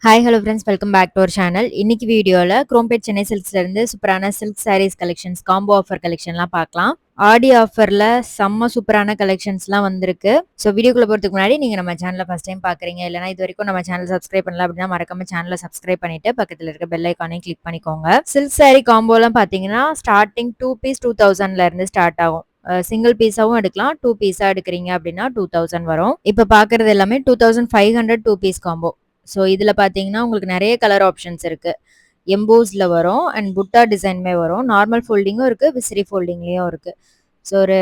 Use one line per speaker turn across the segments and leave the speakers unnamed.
Hi hello friends, welcome back to our channel. இன்னைக்கு வீடியோவில் குரோம்பேட் சென்னை சில்க்ஸ்ல இருந்து சூப்பரான silk saris collections, combo offer கலெக்ஷன்லாம் பார்க்கலாம். ஆடி ஆஃபர்ல செம்ம சூப்பரான கலெக்ஷன்ஸ்லாம் வந்திருக்கு. ஸோ வீடியோக்குள்ள போகிறதுக்கு முன்னாடி நீங்கள் நம்ம சேனலை ஃபஸ்ட் டைம் பார்க்குறீங்க, இல்லைனா இது வரைக்கும் நம்ம சேனல் சப்ஸ்கிரைப் பண்ணல அப்படின்னா மறக்காம சேனலை சப்ஸ்கிரைப் பண்ணிட்டு பக்கத்தில் இருக்க பெல் ஐக்கானையும் கிளிக் பண்ணிக்கோங்க. சில்க் சாரீ காம்போலாம் பார்த்தீங்கன்னா ஸ்டார்டிங் 2 பீஸ் 2000ல இருந்து ஸ்டார்ட் ஆகும். சிங்கிள் பீஸாவும் எடுக்கலாம், 2 பீஸா எடுக்கிறீங்க அப்படின்னா 2000 வரும். இப்போ பார்க்குறது எல்லாமே 2500 2 பீஸ் காம்போ. ஸோ இதில் பார்த்தீங்கன்னா உங்களுக்கு நிறைய கலர் ஆப்ஷன்ஸ் இருக்கு. எம்போஸ்ல வரும் அண்ட் புட்டா டிசைனுமே வரும். நார்மல் ஃபோல்டிங்கும் இருக்கு, விசிறி ஃபோல்டிங்லேயும் இருக்கு. ஸோ ஒரு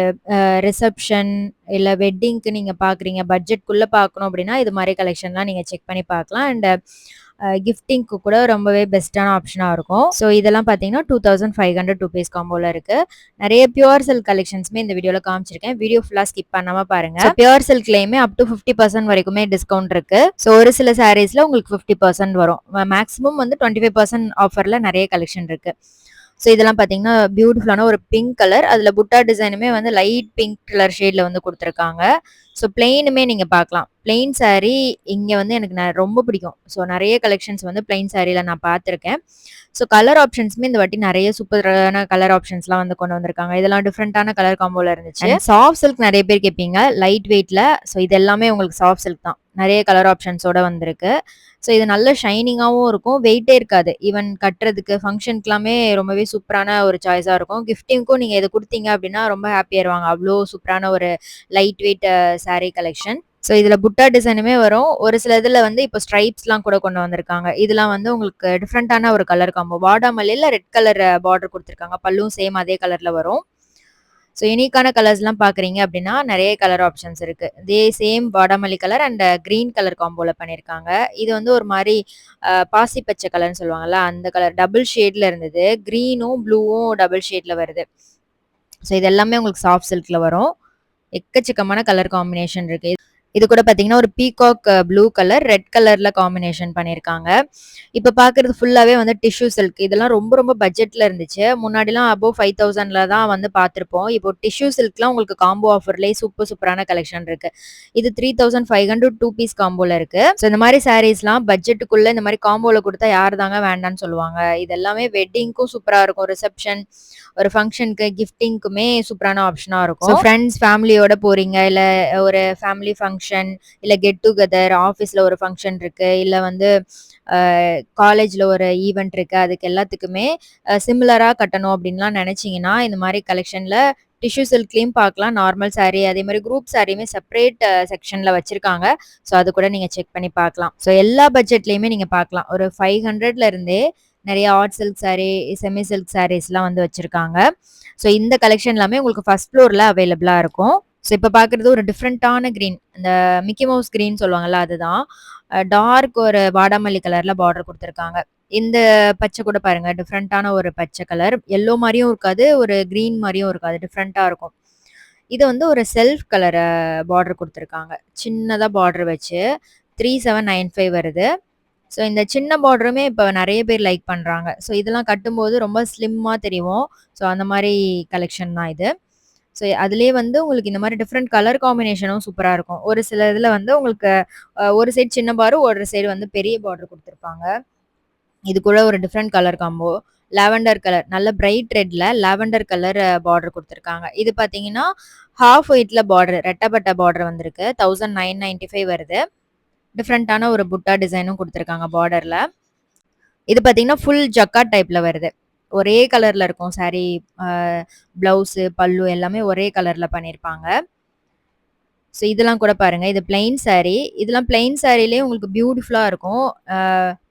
ரிசப்ஷன் இல்லை வெட்டிங்க்கு நீங்கள் பார்க்குறீங்க, பட்ஜெட்குள்ளே பார்க்கணும் அப்படின்னா இது மாதிரி கலெக்ஷன்லாம் நீங்கள் செக் பண்ணி பார்க்கலாம். அண்ட் கிஃப்டிங்க்கு கூட ரொம்பவே பெஸ்ட்டான ஆப்ஷனாக இருக்கும். ஸோ இதெல்லாம் பார்த்தீங்கன்னா 2500 2 பீஸ் காம்போல இருக்கு. நிறைய பியூர் சில்க் கலெக்ஷன்ஸுமே இந்த வீடியோவில் காமிச்சிருக்கேன். வீடியோ ஃபுல்லாக ஸ்கிப் பண்ணாமல் பாருங்க. பியூர் சில்க்லேயுமே அப் டு 50% வரைக்குமே டிஸ்கவுண்ட் இருக்கு. ஸோ ஒரு சில சாரீஸ்ல உங்களுக்கு 50% வரும். மேக்ஸிமம் வந்து 25% ஆஃபர்ல நிறைய கலெக்ஷன் இருக்கு. ஸோ இதெல்லாம் பார்த்தீங்கன்னா பியூட்டிஃபுல்லான ஒரு பிங்க் கலர், அதில் புட்டா டிசைனுமே வந்து லைட் பிங்க் கலர் ஷேடில் வந்து கொடுத்துருக்காங்க. ஸோ பிளெயினுமே நீங்கள் பார்க்கலாம். பிளெயின் சாரீ இங்கே வந்து எனக்கு ரொம்ப பிடிக்கும். ஸோ நிறைய கலெக்ஷன்ஸ் வந்து பிளெயின் சாரியில் நான் பார்த்துருக்கேன். ஸோ கலர் ஆப்ஷன்ஸுமே இந்த வாட்டி நிறைய சூப்பரான கலர் ஆப்ஷன்ஸ்லாம் வந்து கொண்டு வந்திருக்காங்க. இதெல்லாம் டிஃப்ரெண்டான கலர் காம்போல இருந்துச்சு. சாஃப்ட் சில்க் நிறைய பேர் கேட்பீங்க, லைட் வெயிட்ல. ஸோ இது எல்லாமே உங்களுக்கு சாஃப்ட் சில்க் தான். நிறைய கலர் ஆப்ஷன்ஸோட வந்திருக்கு. ஸோ இது நல்ல ஷைனிங்காகவும் இருக்கும், வெயிட்டே இருக்காது. ஈவன் கட்டுறதுக்கு ஃபங்க்ஷனுக்குலாமே ரொம்பவே சூப்பரான ஒரு சாய்ஸாக இருக்கும். கிஃப்டிங்க்கும் நீங்கள் இதை கொடுத்தீங்க அப்படின்னா ரொம்ப ஹாப்பியாயிருவாங்க. அவ்வளோ சூப்பரான ஒரு light weight sari collection. So இதில் புட்டா டிசைனுமே வரும். ஒரு சில இதில் வந்து இப்போ ஸ்ட்ரைப்ஸ்லாம் கூட கொண்டு வந்திருக்காங்க. இதெல்லாம் வந்து உங்களுக்கு டிஃப்ரெண்ட்டான ஒரு கலர் காம்போ. வாடாமல்லியில் ரெட் கலர் பார்டர் கொடுத்துருக்காங்க. பல்லும் சேம் அதே கலரில் வரும். ஸோ யூனிக்கான கலர்ஸ்லாம் பார்க்குறீங்க அப்படின்னா நிறைய கலர் ஆப்ஷன்ஸ் இருக்கு. இதே சேம் வாடாமல்லி கலர் அண்ட் கிரீன் கலர் காம்போல பண்ணியிருக்காங்க. இது வந்து ஒரு மாதிரி பாசி பச்சை கலர்னு சொல்லுவாங்கல்ல, அந்த கலர் டபுள் ஷேட்ல இருந்தது. க்ரீனும் ப்ளூவும் டபுள் ஷேட்ல வருது. ஸோ இது எல்லாமே உங்களுக்கு சாஃப்ட் சில்க்ல வரும். எக்கச்சக்கமான கலர் காம்பினேஷன் இருக்கு. இது கூட பார்த்தீங்கன்னா ஒரு பீகாக் ப்ளூ கலர் ரெட் கலர்ல காம்பினேஷன் பண்ணியிருக்காங்க. இப்போ பார்க்குறது ஃபுல்லாகவே வந்து டிஷ்யூ சில்க். இதெல்லாம் ரொம்ப ரொம்ப பட்ஜெட்டில் இருந்துச்சு. முன்னாடிலாம் அபோவ் 5000ல தான் வந்து பார்த்துருப்போம். இப்போ டிஷ்யூ சில்க்லாம் உங்களுக்கு காம்போ ஆஃபர்லேயே சூப்பரான கலெக்ஷன் இருக்கு. இது 3500 2 பீஸ் காம்போல இருக்கு. ஸோ இந்த மாதிரி சாரீஸ்லாம் பட்ஜெட்டுக்குள்ள இந்த மாதிரி காம்போல கொடுத்தா யார் தாங்க வேண்டான்னு சொல்லுவாங்க. இது எல்லாமே வெட்டிங்க்கும் சூப்பராக இருக்கும். ரிசப்ஷன், ஒரு ஃபங்க்ஷனுக்கு, கிஃப்டிங்க்குமே சூப்பரான ஆப்ஷனாக இருக்கும். ஸோ ஃப்ரெண்ட்ஸ் ஃபேமிலியோட போறீங்க, இல்லை ஒரு ஃபேமிலி ஃபங்க்ஷன், இல்லை கெட் டுகெதர், ஆஃபீஸில் ஒரு ஃபங்க்ஷன் இருக்கு, இல்லை வந்து காலேஜில் ஒரு ஈவெண்ட் இருக்கு, அதுக்கு எல்லாத்துக்குமே சிமிலராக கட்டணும் அப்படின்லாம் நினச்சிங்கன்னா இந்த மாதிரி கலெக்ஷனில் டிஷ்யூ சில்க்லேயும் பார்க்கலாம். நார்மல் சாரீ அதே மாதிரி குரூப் சாரியுமே செப்பரேட் செக்ஷனில் வச்சுருக்காங்க. ஸோ அது கூட நீங்கள் செக் பண்ணி பார்க்கலாம். ஸோ எல்லா பட்ஜெட்லேயுமே நீங்கள் பார்க்கலாம். ஒரு 500ல இருந்தே நிறைய art silk sari, semi silk சாரீஸ்லாம் வந்து வச்சுருக்காங்க. ஸோ இந்த கலெக்ஷன் எல்லாமே உங்களுக்கு ஃபர்ஸ்ட் ஃப்ளோரில் அவைலபிளாக இருக்கும். ஸோ இப்போ பார்க்குறது ஒரு டிஃப்ரெண்ட்டான க்ரீன், இந்த மிக்கி மவுஸ் க்ரீன் சொல்லுவாங்கல்ல, அதுதான். டார்க் ஒரு வாடாமல்லி கலரில் பார்டர் கொடுத்துருக்காங்க. இந்த பச்சை கூட பாருங்க, டிஃப்ரெண்ட்டான ஒரு பச்சை கலர். எல்லோ மாதிரியும் இருக்காது, ஒரு க்ரீன் மாதிரியும் இருக்காது, டிஃப்ரெண்ட்டாக இருக்கும். இது வந்து ஒரு செல்ஃப் கலர் பார்டர் கொடுத்துருக்காங்க. சின்னதாக பார்டர் வச்சு 3795 வருது. ஸோ இந்த சின்ன பார்டருமே இப்போ நிறைய பேர் லைக் பண்ணுறாங்க. ஸோ இதெல்லாம் கட்டும்போது ரொம்ப ஸ்லிம்மாக தெரியும். ஸோ அந்த மாதிரி கலெக்ஷன் தான் இது. ஸோ அதுலேயே வந்து உங்களுக்கு இந்த மாதிரி டிஃப்ரெண்ட் கலர் காம்பினேஷனும் சூப்பராக இருக்கும். ஒரு சில இதில் வந்து உங்களுக்கு ஒரு சைடு சின்ன பார்டர், ஒரு சைடு வந்து பெரிய பார்டர் கொடுத்துருப்பாங்க. இது கூட ஒரு different colour combo. Lavender colour, நல்ல பிரைட் ரெட்ல லாவெண்டர் கலர் பார்டர் கொடுத்துருக்காங்க. இது பார்த்தீங்கன்னா ஹாஃப் ஒயிட்ல பார்டர், ரெட்டப்பட்ட பார்டர் வந்திருக்கு. 1995 வருது. டிஃப்ரெண்ட்டான ஒரு புட்டா டிசைனும் கொடுத்துருக்காங்க பார்டர்ல. இது பார்த்தீங்கன்னா ஃபுல் ஜக்கார்ட் டைப்ல வருது. ஒரே கலர்ல இருக்கும் சாரீ, பிளவுஸு, பல்லு எல்லாமே ஒரே கலர்ல பண்ணியிருப்பாங்க. ஸோ இதெல்லாம் கூட பாருங்க, இது பிளெயின் சாரீ. இதெல்லாம் பிளெயின் சாரீலேயே உங்களுக்கு பியூட்டிஃபுல்லாக இருக்கும்.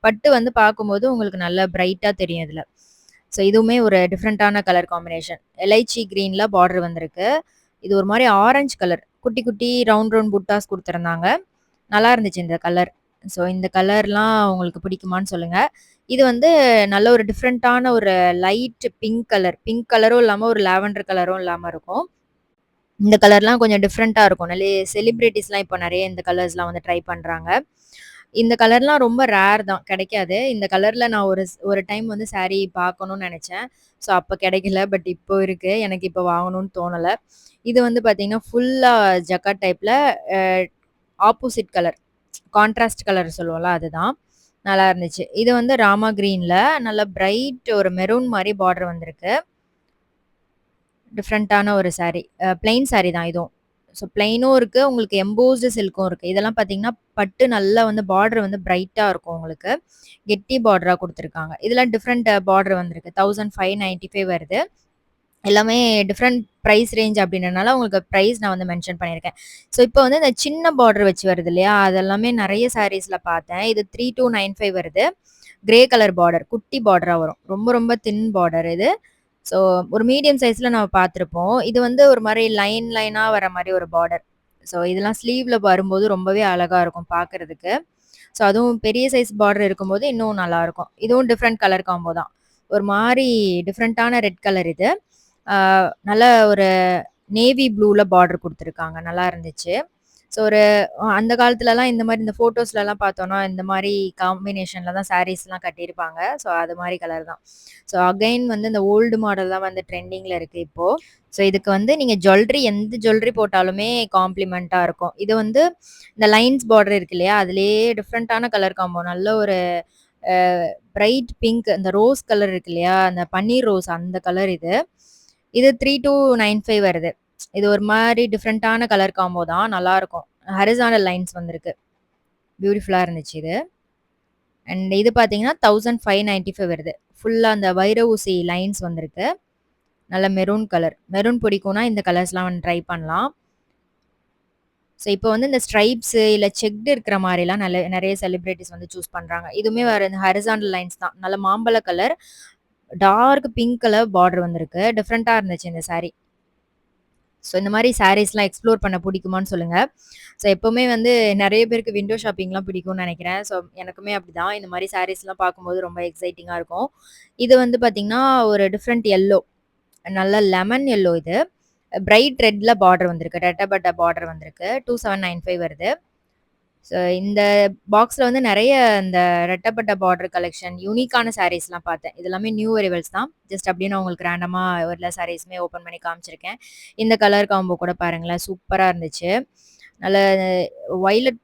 பட்டு வந்து பார்க்கும்போது உங்களுக்கு நல்ல பிரைட்டாக தெரியும் இதில். ஸோ இதுவுமே ஒரு டிஃப்ரெண்ட்டான கலர் காம்பினேஷன். எலைச்சி க்ரீனில் பார்டர் வந்திருக்கு. இது ஒரு மாதிரி ஆரஞ்சு கலர், குட்டி குட்டி ரவுண்ட் ரவுண்ட் புட்டாஸ் கொடுத்துருந்தாங்க. நல்லா இருந்துச்சு இந்த கலர். ஸோ இந்த கலர்லாம் உங்களுக்கு பிடிக்குமான்னு சொல்லுங்கள். இது வந்து நல்ல ஒரு டிஃப்ரெண்ட்டான ஒரு லைட் பிங்க் கலர். பிங்க் கலரும் இல்லாமல் ஒரு லாவெண்டர் கலரும் இல்லாமல் இருக்கும். இந்த கலர்லாம் கொஞ்சம் டிஃப்ரெண்ட்டாக இருக்கும். நிறைய செலிப்ரிட்டிஸ்லாம் இப்போ நிறைய இந்த கலர்ஸ்லாம் வந்து ட்ரை பண்ணுறாங்க. இந்த கலர்லாம் ரொம்ப ரேர் தான், கிடைக்காது. இந்த கலரில் நான் ஒரு டைம் வந்து சாரீ பார்க்கணும்னு நினச்சேன். ஸோ அப்போ கிடைக்கல. பட் இப்போ இருக்குது. எனக்கு இப்போ வாங்கணும்னு தோணலை. இது வந்து பார்த்தீங்கன்னா ஃபுல்லாக ஜக்கார்ட் டைப்பில் ஆப்போசிட் கலர், கான்ட்ராஸ்ட் கலர் சொல்லுவோம்ல, அதுதான். நல்லா இருந்துச்சு. இது வந்து ராமா கிரீன்ல நல்ல பிரைட் ஒரு மெரூன் மாரி பார்டர் வந்திருக்கு. டிஃபரண்டான ஒரு சாரி. பிளெயின் சாரி தான் இதுவும். ஸோ பிளெயினும் இருக்கு. உங்களுக்கு எம்போஸ்டு சில்க்கும் இருக்கு. இதெல்லாம் பார்த்தீங்கன்னா, பட்டு நல்லா வந்து பார்டர் வந்து பிரைட்டா இருக்கும் உங்களுக்கு. கெட்டி பார்டரா குடுத்துருக்காங்க. இதெல்லாம் டிஃபரண்ட் பார்டர் வந்திருக்கு. 1595 வருது. எல்லாமே டிஃபரண்ட் பிரைஸ் ரேஞ்ச் அப்படின்றனால உங்களுக்கு பிரைஸ் நான் வந்து மென்ஷன் பண்ணியிருக்கேன். ஸோ இப்போ வந்து இந்த சின்ன பார்டர் வச்சு வருது இல்லையா? அதெல்லாமே நெறைய சாரீஸ்ல பார்த்தேன். இது 3295 வருது. Grey colour border. குட்டி பார்டரா வரும். ரொம்ப ரொம்ப தின் பார்டர் இது. ஸோ ஒரு மீடியம் சைஸ்ல நம்ம பார்த்துருப்போம். இது வந்து ஒரு மாரி லைனா வர மாரி ஒரு பார்டர். ஸோ இதெல்லாம் ஸ்லீவ்ல வரும்போது ரொம்பவே அழகா இருக்கும் பார்க்கறதுக்கு. ஸோ அதுவும் பெரிய சைஸ் பார்டர் இருக்கும்போது இன்னும் நல்லாருக்கும். இதுவும் டிஃபரண்ட் கலர் காம்போ தான். ஒரு மாரி டிஃபரண்டான ரெட் கலர் இது. ஆ நல்ல ஒரு நேவி ப்ளூல பார்டர் குடுத்துருக்காங்க. நல்லா இருந்துச்சு. ஸோ ஒரு அந்த காலத்துலலாம் இந்த மாரி இந்த ஃபோட்டோஸ்லலாம் பார்த்தோம்னா, இந்த மாரி காம்பினேஷன்ல தான் சாரீஸ்லாம் கட்டியிருப்பாங்க. ஸோ அது மாரி கலர் தான். ஸோ அகைன் வந்து இந்த ஓல்டு மாடல் தான் வந்து ட்ரெண்டிங்ல இருக்கு இப்போ. ஸோ இதுக்கு வந்து நீங்க எந்த ஜுவல்லரி போட்டாலுமே காம்ப்ளிமென்ட்டா இருக்கும். இது வந்து இந்த லைன்ஸ் பார்டர் இருக்கு இல்லையா? அதிலேயே டிஃபரண்டான கலர் காம்போ. நல்ல ஒரு அ பிரைட் பிங்க் இந்த ரோஸ் கலர் இருக்கு இல்லையா? அந்த பன்னீர் ரோஸ் அந்த கலர் இது. இது 3295 வருது. இது ஒரு மாரி டிஃபரண்டான கலர் காம்போ தான். நல்லாருக்கும். ஹாரிசான்டல் லைன்ஸ் வந்திருக்கு. பியூட்டிஃபுல்லா இருந்துச்சு இது. அண்ட் இது பார்த்தீங்கன்னா, 1595 வருது. ஃபுல்லா அந்த வைர ஊசி லைன்ஸ் வந்திருக்கு. நல்ல மெரூன் கலர். மெரூன் பிடிக்கும்னா இந்த கலர்ஸ்லாம் வந்து ட்ரை பண்ணலாம். ஸோ இப்போ வந்து இந்த ஸ்ட்ரைப்ஸ் இல்ல செக்டு இருக்கிற மாரிலாம் நெறைய செலிபிரிட்டீஸ் வந்து சூஸ் பண்றாங்க. இதுவுமே வேற இந்த ஹாரிசான்டல் லைன்ஸ் தான். நல்ல மாம்பழ colour, dark pink colour border வந்திருக்கு. டிஃபரண்டா இருந்துச்சு இந்த சாரி. ஸோ இந்த மாரி சாரீஸ்லாம் எக்ஸ்ப்ளோர் பண்ண பிடிக்குமான்னு சொல்லுங்க. ஸோ எப்பவுமே வந்து நெறைய பேருக்கு விண்டோ ஷாப்பிங்லாம் பிடிக்கும்னு நெனைக்கிறேன். ஸோ எனக்குமே அப்படிதான். இந்த மாரி சாரீஸ்லாம் பார்க்கும்போது ரொம்ப எக்ஸைட்டிங்கா இருக்கும். இது வந்து பார்த்தீங்கன்னா, ஒரு டிஃபரண்ட் எல்லோ. நல்ல லெமன் எல்லோ இது. பிரைட் ரெட்ல பார்டர் வந்திருக்கு. ரெட்டப்பட்ட பார்டர் வந்திருக்கு. 2795 வருது. ஸோ இந்த பாக்ஸ்ல வந்து நெறைய இந்த ரெட்டப்பட்ட பார்டர் கலெக்ஷன், யூனிக்கான சாரீஸ்லாம் பார்த்தேன். இது எல்லாமே நியூ அரைவல்ஸ் தான். ஜஸ்ட் அப்படியே நான் உங்களுக்கு ரேண்டமா எல்லா சாரீஸுமே ஓப்பன் பண்ணி காமிச்சிருக்கேன். இந்த கலர் காம்போ கூட பாருங்களேன், சூப்பரா இருந்துச்சு. நல்ல வயலட்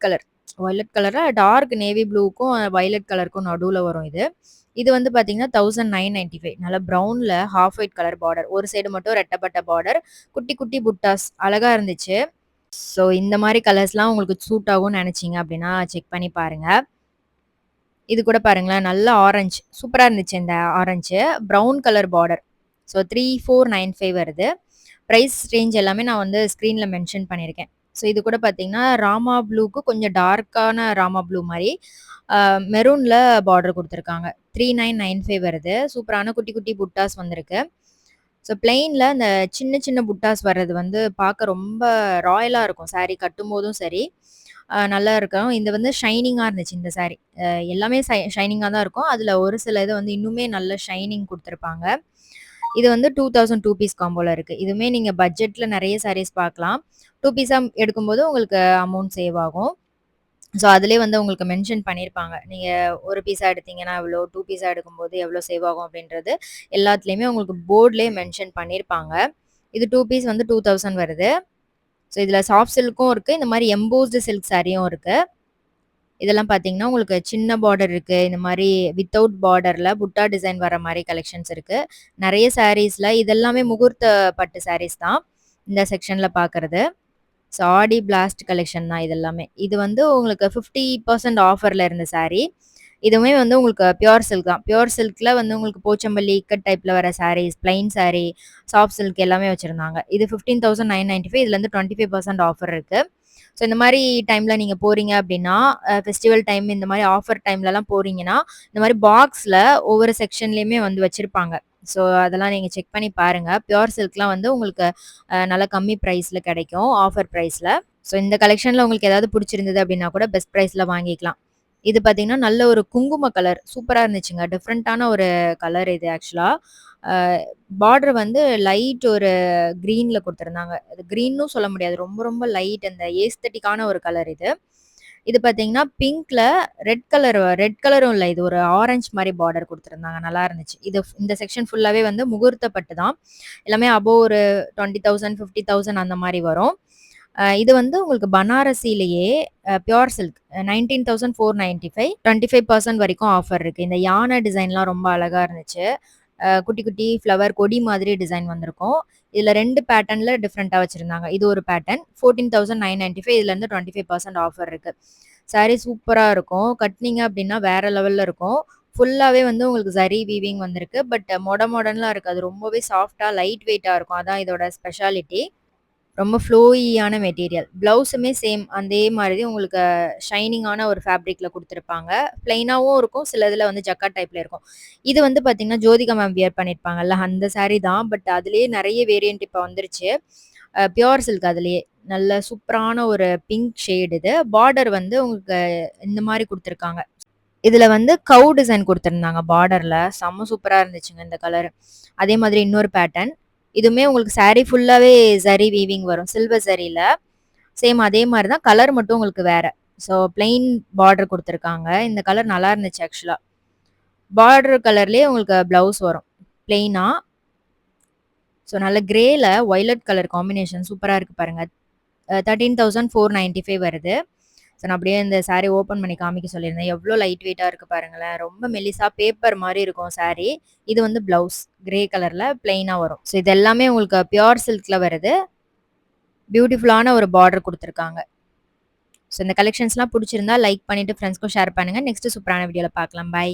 கலர்ல டார்க் நேவி ப்ளூக்கும், வயலட் கலருக்கும் நடுவுல வரும் இது. இது வந்து பார்த்தீங்கன்னா, 1995 நல்ல ப்ரவுன்ல ஹாஃப் ஒயிட் கலர் பார்டர். ஒரு சைடு மட்டும் ரெட்டப்பட்ட பார்டர். குட்டி, குட்டி புட்டாஸ் அழகா இருந்துச்சு. ஸோ இந்த மாரி கலர்ஸ்லாம் உங்களுக்கு சூட் ஆகும்னு நெனச்சீங்க அப்டின்னா, செக் பண்ணி பாருங்க. இது கூட பாருங்களேன், நல்ல ஆரஞ்ச். சூப்பரா இருந்துச்சு இந்த orange. Brown colour border. So 3495 வருது. பிரைஸ் ரேஞ்ச் எல்லாமே நான் வந்து ஸ்க்ரீன்ல மென்ஷன் பண்ணியிருக்கேன். ஸோ இது கூட பார்த்தீங்கன்னா, ராமா ப்ளூக்கு கொஞ்சம் டார்க்கான ராமா ப்ளூ மாரி, அ மெரூன்ல பார்டர் குடுத்துருக்காங்க. 3995 வருது. சூப்பரான குட்டி, குட்டி புட்டாஸ் வந்திருக்கு. ஸோ பிளெயின்ல இந்த சின்ன, சின்ன புட்டாஸ் வர்றது வந்து பார்க்க ரொம்ப ராயலா இருக்கும். சாரி கட்டும்போதும் சரி, நல்லா இருக்கும். இது வந்து ஷைனிங்கா இருந்துச்சு இந்த சாரி. எல்லாமே ஷைனிங்கா தான் இருக்கும். அதுல ஒரு சில இது வந்து இன்னுமே நல்ல ஷைனிங் குடுத்துருப்பாங்க. இது வந்து 2000 2 பீஸ் காம்போல இருக்கு. இதுவுமே நீங்க பட்ஜெட்ல நெறைய சாரீஸ் பார்க்கலாம். 2 பீஸா எடுக்கும்போது உங்களுக்கு அமௌண்ட் சேவ் ஆகும். ஸோ, அதிலேயே வந்து உங்களுக்கு மென்ஷன் பண்ணியிருப்பாங்க. நீங்க 1 பீஸா எடுத்தீங்கன்னா எவ்வளோ, 2 பீஸா எடுக்கும்போது எவ்வளோ சேவ் ஆகும் அப்படின்றது எல்லாத்துலயுமே உங்களுக்கு போர்ட்லயே மென்ஷன் பண்ணியிருப்பாங்க. இது 2 பீஸ் வந்து 2000 வருது. ஸோ, இதில சாஃப்ட் சில்க்கும் இருக்கு. இந்த மாரி எம்போஸ்டு சில்க் சாரியும் இருக்கு. இதெல்லாம் பார்த்தீங்கன்னா, உங்களுக்கு சின்ன பார்டர் இருக்கு. இந்த மாரி வித்தவுட் பார்டர்ல புட்டா டிசைன் வர மாரி கலெக்ஷன்ஸ் இருக்கு. நெறைய சாரீஸ்ல இதெல்லாமே முகூர்த்த பட்டு சாரீஸ் தான். இந்த செக்ஷன்ல பார்க்கறது. ஸோ ஆடி பிளாஸ்ட் கலெக்ஷன் தான் இது எல்லாமே. இது வந்து உங்களுக்கு 50% ஆஃபர்ல இருந்த சாரி. இதுவுமே வந்து உங்களுக்கு பியூர் சில்க் தான். பியூர் சில்க்ல வந்து உங்களுக்கு போச்சம்பள்ளி, இக்கட் டைப்ல வர saris, plain sari, soft silk எல்லாமே வச்சிருந்தாங்க. இது 15,995 இதுலருந்து 25% ஆஃபர் இருக்கு. ஸோ இந்த மாரி டைம்ல நீங்க போறீங்க அப்டின்னா, ஃபெஸ்டிவல் டைம் இந்த மாரி ஆஃபர் டைம்லலாம் போறீங்கன்னா, இந்த மாரி பாக்ஸ்ல ஒவ்வொரு செக்ஷன்லயுமே வந்து வச்சிருப்பாங்க. ஸோ அதெல்லாம் நீங்க செக் பண்ணி பாருங்க. பியூர் சில்க்லாம் வந்து உங்களுக்கு நல்ல கம்மி பிரைஸ்ல கிடைக்கும். ஆஃபர் பிரைஸ்ல. ஸோ இந்த கலெக்ஷன்ல உங்களுக்கு ஏதாவது பிடிச்சிருந்தது அப்டின்னா கூட பெஸ்ட் பிரைஸ்ல வாங்கிக்கலாம். இது பார்த்தீங்கன்னா, நல்ல ஒரு குங்கும கலர். சூப்பரா இருந்துச்சுங்க. டிஃபரண்டான ஒரு கலர் இது ஆக்சுவலா. அ பார்டர் வந்து லைட் ஒரு கிரீன்ல குடுத்துருந்தாங்க. அது கிரீன்னும் சொல்ல முடியாது. ரொம்ப ரொம்ப லைட் அந்த ஏஸ்தெட்டிக்கான ஒரு கலர் இது. இது பார்த்தீங்கன்னா, பிங்க்ல ரெட் கலரும் இல்ல. இது ஒரு ஆரஞ்ச் மாரி பார்டர் குடுத்துருந்தாங்க. நல்லா இருந்துச்சு. இந்த செக்ஷன் ஃபுல்லாவே வந்து முகூர்த்த பட்டு தான். எல்லாமே அபோவ் ஒரு 20,000, 50,000 அந்த மாரி வரும். இது வந்து உங்களுக்கு பனாரசிலேயே பியூர் சில்க் 19,495 25% வரைக்கும் ஆஃபர் இருக்கு. இந்த யானை டிசைன்லாம் ரொம்ப அழகா இருந்துச்சு. குட்டி குட்டி ஃப்ளவர் கொடி மாதிரி டிசைன் வந்திருக்கும். இதுல 2 பேட்டர்ன்ல டிஃபரெண்ட்டா வச்சிருந்தாங்க. இது ஒரு பேட்டர்ன் 14,995 இதுலேருந்து 25% ஆஃபர் இருக்கு. சாரீ சூப்பரா இருக்கும். கட்னீங்க அப்படின்னா வேற லெவல்ல இருக்கும். ஃபுல்லாவே வந்து உங்களுக்கு ஜரி வீவிங் வந்திருக்கு. பட் மொடன்லாம் இருக்காது. ரொம்பவே சாஃப்ட்டா, லைட் வெயிட்டா இருக்கும். அதான் இதோட ஸ்பெஷாலிட்டி. ரொம்ப ஃப்ளோயியான மெட்டீரியல். பிளவுஸுமே சேம் அதே மாதிரி உங்களுக்கு ஷைனிங்கான ஒரு ஃபேப்ரிக்ல குடுத்துருப்பாங்க. பிளெயினாவும் இருக்கும். சில இதுல வந்து ஜக்கார்ட் டைப்ல இருக்கும். இது வந்து பார்த்தீங்கன்னா, ஜோதிகா மேம் வியர் பண்ணியிருப்பாங்கல்ல, அந்த சாரி தான். பட் அதிலேயே நெறைய வேரியன்ட் இப்ப வந்துருச்சு. பியூர் சில்க் அதிலேயே. நல்ல சூப்பரான ஒரு பிங்க் ஷேட் இது. பார்டர் வந்து உங்களுக்கு இந்த மாரி குடுத்துருக்காங்க. இதுல வந்து கவ் டிசைன் குடுத்திருந்தாங்க பார்டர்ல. செம்ம சூப்பரா இருந்துச்சுங்க இந்த கலர். அதே மாதிரி இன்னொரு பேட்டர்ன். இதுவுமே உங்களுக்கு சாரி ஃபுல்லாவே ஜரி வீவிங் வரும். சில்வர் ஜரில. சேம் அதே மாரி தான். கலர் மட்டும் உங்களுக்கு வேற. ஸோ பிளெயின் பார்டர் குடுத்துருக்காங்க. இந்த கலர் நல்லா இருந்துச்சு ஆக்சுவலா. பார்டர் கலர்லயே உங்களுக்கு பிளவுஸ் வரும். பிளெயினா. ஸோ நல்ல கிரேல வயலட் கலர் காம்பினேஷன் சூப்பரா இருக்கு பாருங்க. 13,495 வருது. ஸோ நான் அப்படியே இந்த சாரி ஓப்பன் பண்ணி காமிக்க சொல்லியிருந்தேன். எவ்வளோ லைட் வெயிட்டா இருக்கு பாருங்களேன். ரொம்ப மெல்லிசா பேப்பர் மாரி இருக்கும் சாரி. இது வந்து பிளவுஸ். கிரே கலர்ல பிளெயினா வரும். ஸோ இது எல்லாமே உங்களுக்கு பியூர் சில்க்ல வருது. பியூட்டிஃபுல்லான ஒரு பார்டர் குடுத்துருக்காங்க. ஸோ இந்த கலெக்ஷன்ஸ்லாம் புடிச்சிருந்தா லைக் பண்ணிட்டு ஃப்ரெண்ட்ஸ்க்கும் ஷேர் பண்ணுங்க. நெக்ஸ்ட் சூப்பரான வீடியோல பார்க்கலாம். பை.